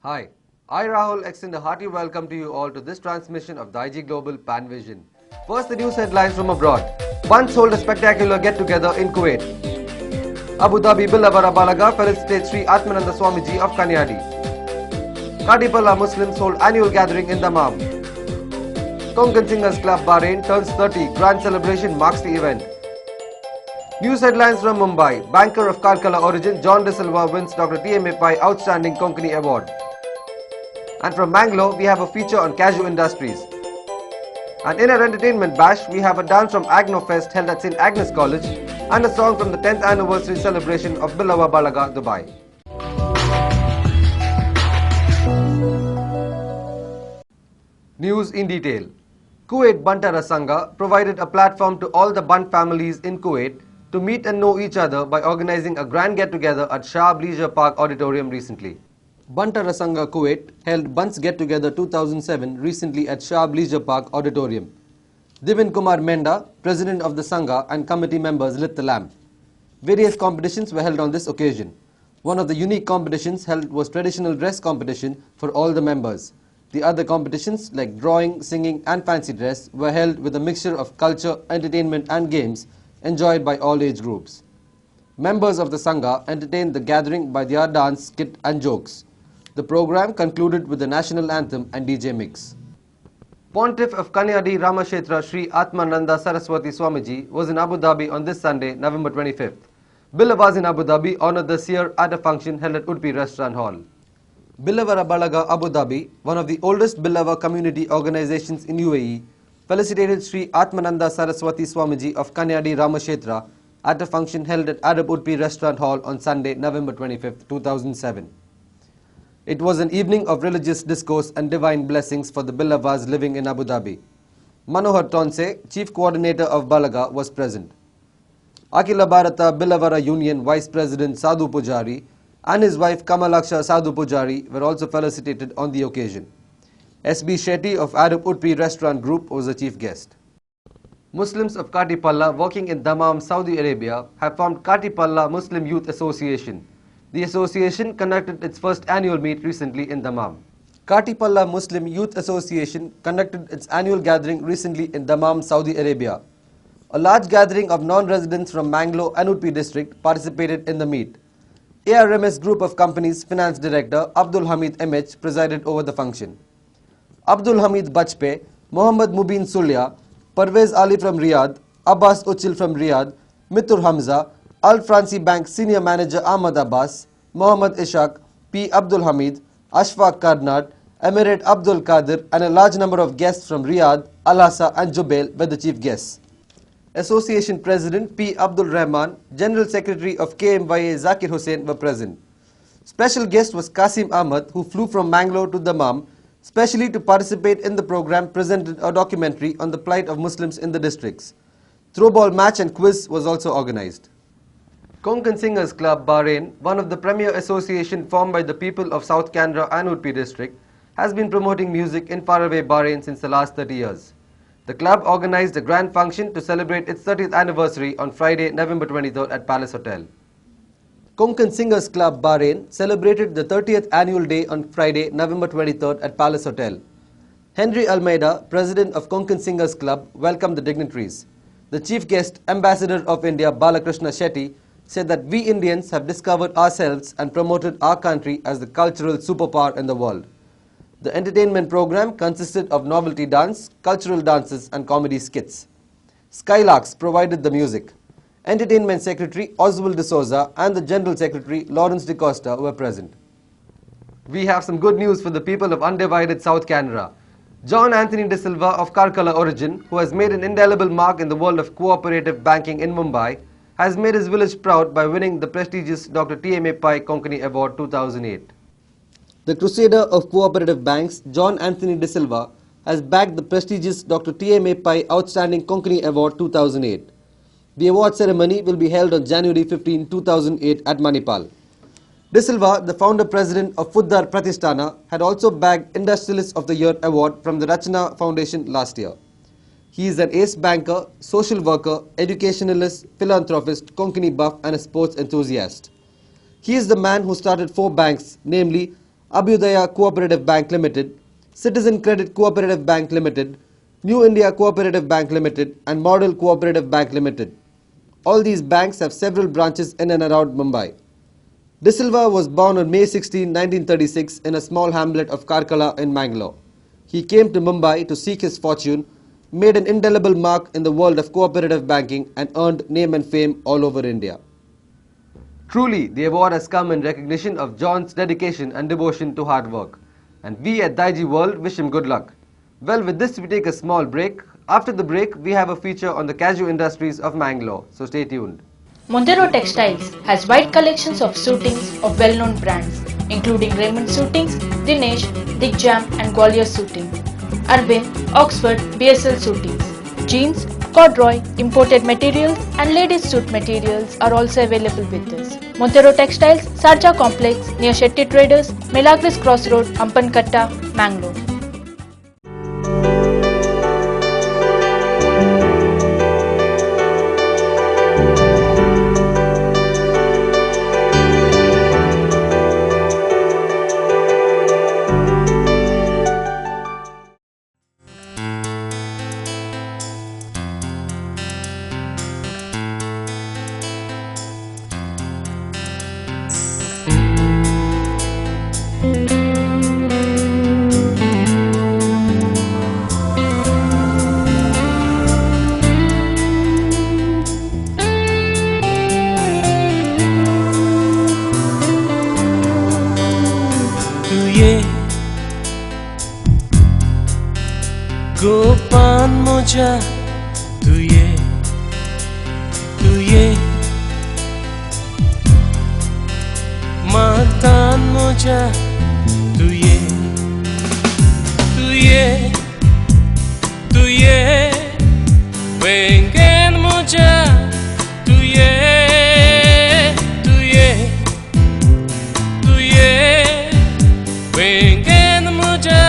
Hi, I Rahul extend a hearty welcome to you all to this transmission of the IG Global Pan Vision. First, the news headlines from abroad. Once hold a spectacular get-together in Kuwait. Abu Dhabi Bilawara Balaga felicitates Sri Atmananda Swamiji of Kanyadi. Kadipala Muslims hold annual gathering in Dammam. Konkan Singers Club Bahrain turns 30. Grand celebration marks the event. News headlines from Mumbai. Banker of Karkala origin John De Silva wins Dr. T.M.A. Pai Outstanding Konkani Award. And from Bangalore, we have a feature on cashew industries. And in our entertainment bash, we have a dance from Agnofest held at St. Agnes College and a song from the 10th anniversary celebration of Bilawa Balaga, Dubai. News in detail. Kuwait Bantara Sangha provided a platform to all the Bunt families in Kuwait to meet and know each other by organizing a grand get-together at Shah Leisure Park Auditorium recently. Bantara Sangha Kuwait held Bunts Get Together 2007 recently at Shah Leisure Park Auditorium. Divin Kumar Menda, President of the Sangha, and committee members lit the lamp. Various competitions were held on this occasion. One of the unique competitions held was traditional dress competition for all the members. The other competitions like drawing, singing and fancy dress were held with a mixture of culture, entertainment and games enjoyed by all age groups. Members of the Sangha entertained the gathering by their dance, skit and jokes. The program concluded with the national anthem and DJ mix. Pontiff of Kanyadi Ramashetra Sri Atmananda Saraswati Swamiji was in Abu Dhabi on this Sunday, November 25th. Bilawaz in Abu Dhabi honored the seer at a function held at Udpi Restaurant Hall. Bilawara Balaga Abu Dhabi, one of the oldest Bilawa community organizations in UAE, felicitated Sri Atmananda Saraswati Swamiji of Kanyadi Ramashetra at a function held at Arab Udpi Restaurant Hall on Sunday, November 25th, 2007. It was an evening of religious discourse and divine blessings for the Bilawaz living in Abu Dhabi. Manohar Tonse, Chief Coordinator of Balaga, was present. Akila Bharata Bilawara Union Vice President Sadhu Pujari and his wife Kamalaksha Sadhu Pujari were also felicitated on the occasion. S.B. Shetty of Arab Udpi Restaurant Group was the chief guest. Muslims of Katipalla working in Dammam, Saudi Arabia have formed Katipalla Muslim Youth Association. The association conducted its first annual meet recently in Dammam. Katipalla Muslim Youth Association conducted its annual gathering recently in Dammam, Saudi Arabia. A large gathering of non-residents from Mangalore and Udpi district participated in the meet. ARMS Group of Companies Finance Director Abdul Hamid MH presided over the function. Abdul Hamid Bajpe, Mohammad Mubin Sulya, Parvez Ali from Riyadh, Abbas Uchil from Riyadh, Mithur Hamza, Al Franci Bank Senior Manager Ahmad Abbas, Mohammad Ishaq, P. Abdul Hamid, Ashfaq Karnad, Emirate Abdul Qadir and a large number of guests from Riyadh, Al-Hassa and Jubail were the chief guests. Association President P. Abdul Rahman, General Secretary of KMYA Zakir Hussain were present. Special guest was Qasim Ahmad, who flew from Mangalore to Dammam specially to participate in the program, presented a documentary on the plight of Muslims in the districts. Throwball match and quiz was also organized. Konkan Singers Club Bahrain, one of the premier associations formed by the people of South Kanra and Udpi district, has been promoting music in faraway Bahrain since the last 30 years. The club organized a grand function to celebrate its 30th anniversary on Friday, November 23rd at Palace Hotel. Konkan Singers Club Bahrain celebrated the 30th annual day on Friday, November 23rd at Palace Hotel. Henry Almeida, President of Konkan Singers Club, welcomed the dignitaries. The chief guest, Ambassador of India Balakrishna Shetty, said that we Indians have discovered ourselves and promoted our country as the cultural superpower in the world. The entertainment program consisted of novelty dance, cultural dances and comedy skits. Skylarks provided the music. Entertainment Secretary Oswald de Souza and the General Secretary Lawrence de Costa were present. We have some good news for the people of undivided South Canara. John Anthony De Silva of Karkala origin, who has made an indelible mark in the world of cooperative banking in Mumbai, has made his village proud by winning the prestigious Dr. T.M.A. Pai Konkani Award 2008. The crusader of cooperative banks, John Anthony De Silva, has bagged the prestigious Dr. T.M.A. Pai Outstanding Konkani Award 2008. The award ceremony will be held on January 15, 2008 at Manipal. De Silva, the founder-president of Fuddar Pratisthana, had also bagged Industrialist of the Year award from the Rachana Foundation last year. He is an ace banker, social worker, educationalist, philanthropist, Konkani buff and a sports enthusiast. He is the man who started 4 banks, namely Abhyudaya Cooperative Bank Limited, Citizen Credit Cooperative Bank Limited, New India Cooperative Bank Limited and Model Cooperative Bank Limited. All these banks have several branches in and around Mumbai. De Silva was born on May 16, 1936 in a small hamlet of Karkala in Mangalore. He came to Mumbai to seek his fortune, made an indelible mark in the world of cooperative banking and earned name and fame all over India. Truly, the award has come in recognition of John's dedication and devotion to hard work. And we at Daiji World wish him good luck. Well, with this we take a small break. After the break, we have a feature on the cashew industries of Mangalore, so stay tuned. Montero Textiles has wide collections of suitings of well-known brands, including Raymond Suitings, Dinesh, Digjam and Gwalior Suiting, Arvind, Oxford, BSL Suitings, jeans, corduroy, imported materials and ladies suit materials are also available with us. Montero Textiles, Sarja Complex near Shetty Traders, Milagres Crossroad, Ampankatta, Mangalore. Gopan moja tuye matan moja tuye wengen moja tuye wengen moja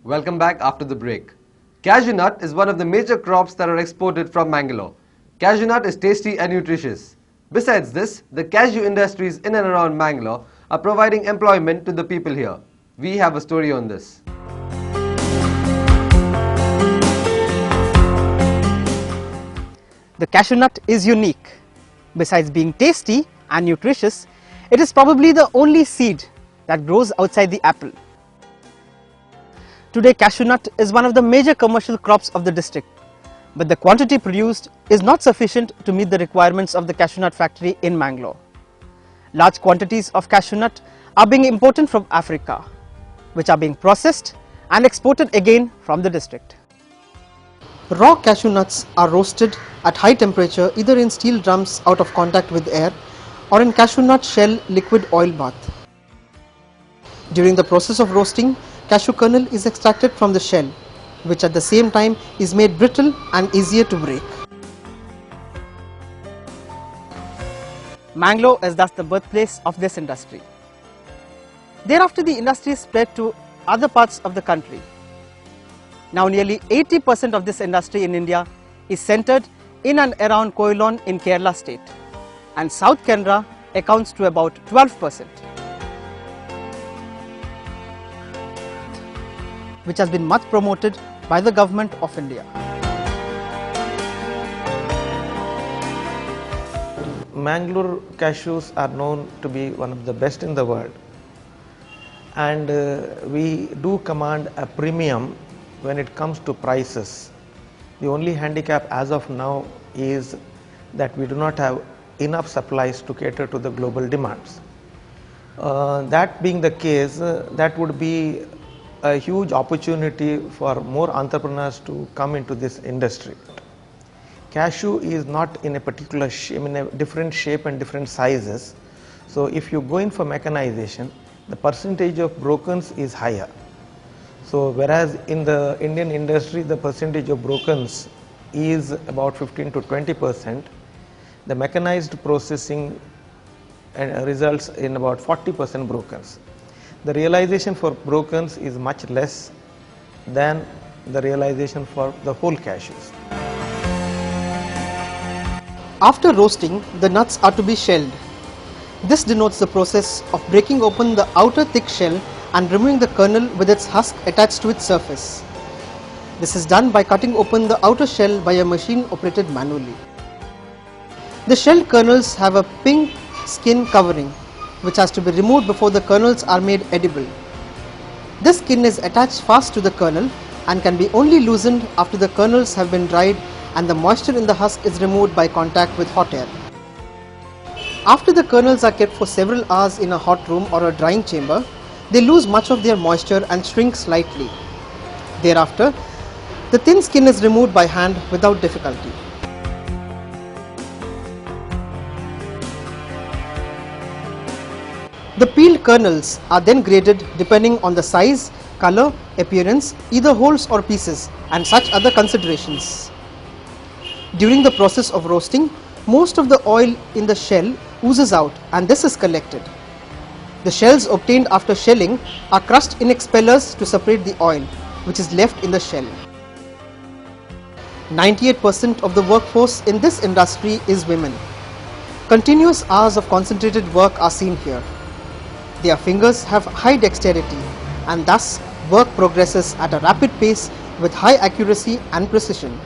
Welcome back after the break. Cashew nut is one of the major crops that are exported from Mangalore. Cashew nut is tasty and nutritious. Besides this, the cashew industries in and around Mangalore are providing employment to the people here. We have a story on this. The cashew nut is unique. Besides being tasty and nutritious, it is probably the only seed that grows outside the apple. Today, cashew nut is one of the major commercial crops of the district, but the quantity produced is not sufficient to meet the requirements of the cashew nut factory in Mangalore. Large quantities of cashew nut are being imported from Africa, which are being processed and exported again from the district. Raw cashew nuts are roasted at high temperature either in steel drums out of contact with air or in cashew nut shell liquid oil bath. During the process of roasting, cashew kernel is extracted from the shell, which at the same time is made brittle and easier to break. Mangalore is thus the birthplace of this industry. Thereafter, the industry spread to other parts of the country. Now nearly 80% of this industry in India is centered in and around Koilon in Kerala state, and South Canara accounts to about 12%. Which has been much promoted by the government of India. Mangalore cashews are known to be one of the best in the world, and we do command a premium when it comes to prices. The only handicap as of now is that we do not have enough supplies to cater to the global demands. That being the case, that would be a huge opportunity for more entrepreneurs to come into this industry. Cashew is not in a particular shape, in a different shape and different sizes. So if you go in for mechanization, the percentage of brokens is higher. So whereas in the Indian industry, the percentage of brokens is about 15 to 20%, the mechanized processing results in about 40% brokens. The realization for brokens is much less than the realization for the whole cashews. After roasting, the nuts are to be shelled. This denotes the process of breaking open the outer thick shell and removing the kernel with its husk attached to its surface. This is done by cutting open the outer shell by a machine operated manually. The shell kernels have a pink skin covering which has to be removed before the kernels are made edible. This skin is attached fast to the kernel and can be only loosened after the kernels have been dried and the moisture in the husk is removed by contact with hot air. After the kernels are kept for several hours in a hot room or a drying chamber, they lose much of their moisture and shrink slightly. Thereafter, the thin skin is removed by hand without difficulty. The peeled kernels are then graded depending on the size, color, appearance, either wholes or pieces, and such other considerations. During the process of roasting, most of the oil in the shell oozes out and this is collected. The shells obtained after shelling are crushed in expellers to separate the oil, which is left in the shell. 98% of the workforce in this industry is women. Continuous hours of concentrated work are seen here. Their fingers have high dexterity and thus work progresses at a rapid pace with high accuracy and precision.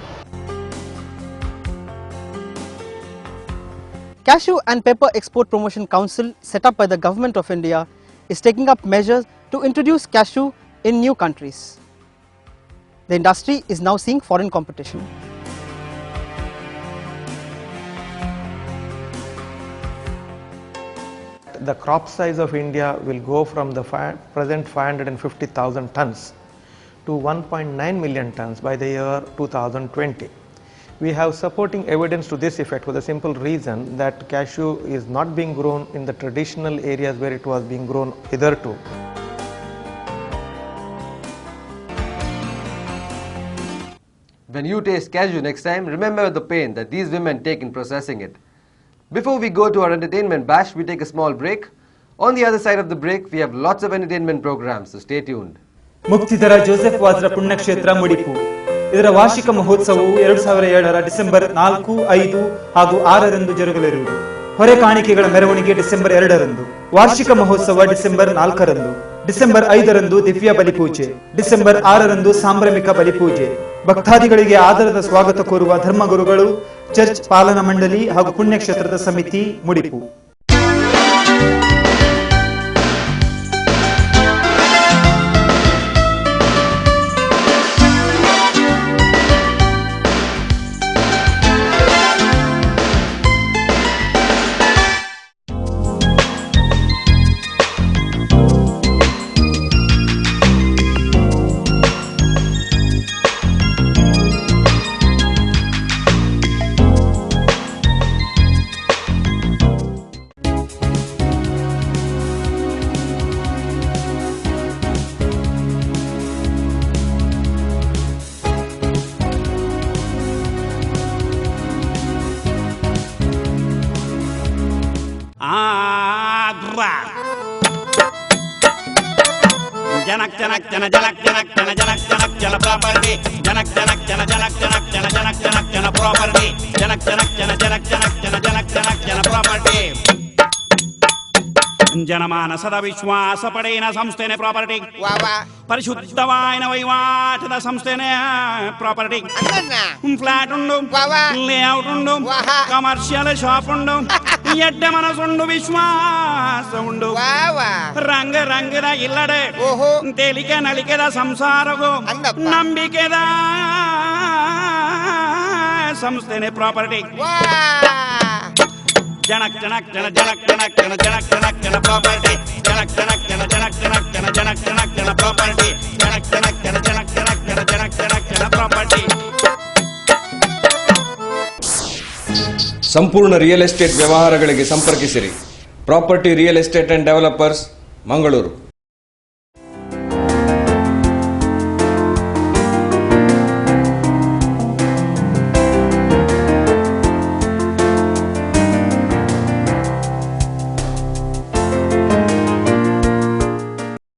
Cashew and Pepper Export Promotion Council, set up by the Government of India, is taking up measures to introduce cashew in new countries. The industry is now seeing foreign competition. The crop size of India will go from the present 550,000 tons to 1.9 million tons by the year 2020. We have supporting evidence to this effect for the simple reason that cashew is not being grown in the traditional areas where it was being grown hitherto. When you taste cashew next time, remember the pain that these women take in processing it. Before we go to our entertainment bash, we take a small break. On the other side of the break, we have lots of entertainment programs, so stay tuned. ಮುಕ್ತಿಧರ Joseph Vaz ಪುಣ್ಯಕ್ಷೇತ್ರ ಮುಡಿಪು ಇದರ ವಾರ್ಷಿಕ ಮಹೋತ್ಸವವು 2007ರ December 4, 5 ಹಾಗೂ 6ರಂದು ಜರುಗಲಿರುವುದು. ಹೊರೆ ಕಾಣಿಕೆಗಳ ಮೆರವಣಿಗೆ December 2ರಂದು, ವಾರ್ಷಿಕ ಮಹೋತ್ಸವ December 4ರಂದು, December 5ರಂದು ದಿವ್ಯ ಬಲಿಪೂಜೆ, ಡಿಸೆಂಬರ್ 6ರಂದು ಸಾಂಭ್ರಮಿಕ ಬಲಿಪೂಜೆ. ಭಕ್ತಾದಿಗಳಿಗೆ ಆದರದ ಸ್ವಾಗತ ಕೋರುವ ಧರ್ಮಗುರುಗಳು, ಚರ್ಚ್ ಪಾಲನಾ ಮಂಡಳಿ ಹಾಗೂ ಪುಣ್ಯಕ್ಷೇತ್ರದ ಸಮಿತಿ ಮುಡಿಪು. Janak janak jana janak janak jana janak janak jana property janak janak jana janak janak jana janak janak jana property janak janak jana janak janak jana janak janak jana property ಜನಮಾನಸದ ವಿಶ್ವಾಸ ಪಡೆಯಿನ ಸಂಸ್ಥೆನೇ property ಪರಿಶುದ್ಧವಾಯಿನ ವಹಿವಾಟದ ಸಂಸ್ಥೆನೇ property flat ಉಂಡು layout ಉಂಡು commercial shop ಉಂಡು ಎಡ್ಡ ಮನಸ್ಸುಂಡು ವಿಶ್ವಾಸ ಉಂಡು ರಂಗ ರಂಗದ ಇಲ್ಲಡೆ ತೇಲಿಕೆ ನಲಿಕೆದ ಸಂಸಾರವು ನಂಬಿಕೆದ ಸಂಸ್ಥೆನೆ ಪ್ರಾಪರ್ಟಿ ಜನಕ್ ಜನಕ್ ಜನ ಜನಕ್ ಜನಕ್ ಜನ ಜನಕ್ ಜನಕ್ ಜನ ಪ್ರಾಪರ್ಟಿ ಜನಕ್ ಜನಕ್ ಜನ ಜನಕ್ ಜನಕ್ ಜನ ಜನಕ್ ಜನಕ್ ಜನ ಪ್ರಾಪರ್ಟಿ ಜನಕ್ ಜನಕ್ ಜನ ಜನಕ್ ಜನಕ್ ಜನ ಜನಕ್ ಜನಕ್ ಜನ ಪ್ರಾಪರ್ಟಿ. ಸಂಪೂರ್ಣ ರಿಯಲ್ ಎಸ್ಟೇಟ್ ವ್ಯವಹಾರಗಳಿಗೆ ಸಂಪರ್ಕಿಸಿರಿ. Property real estate and developers, Mangaluru.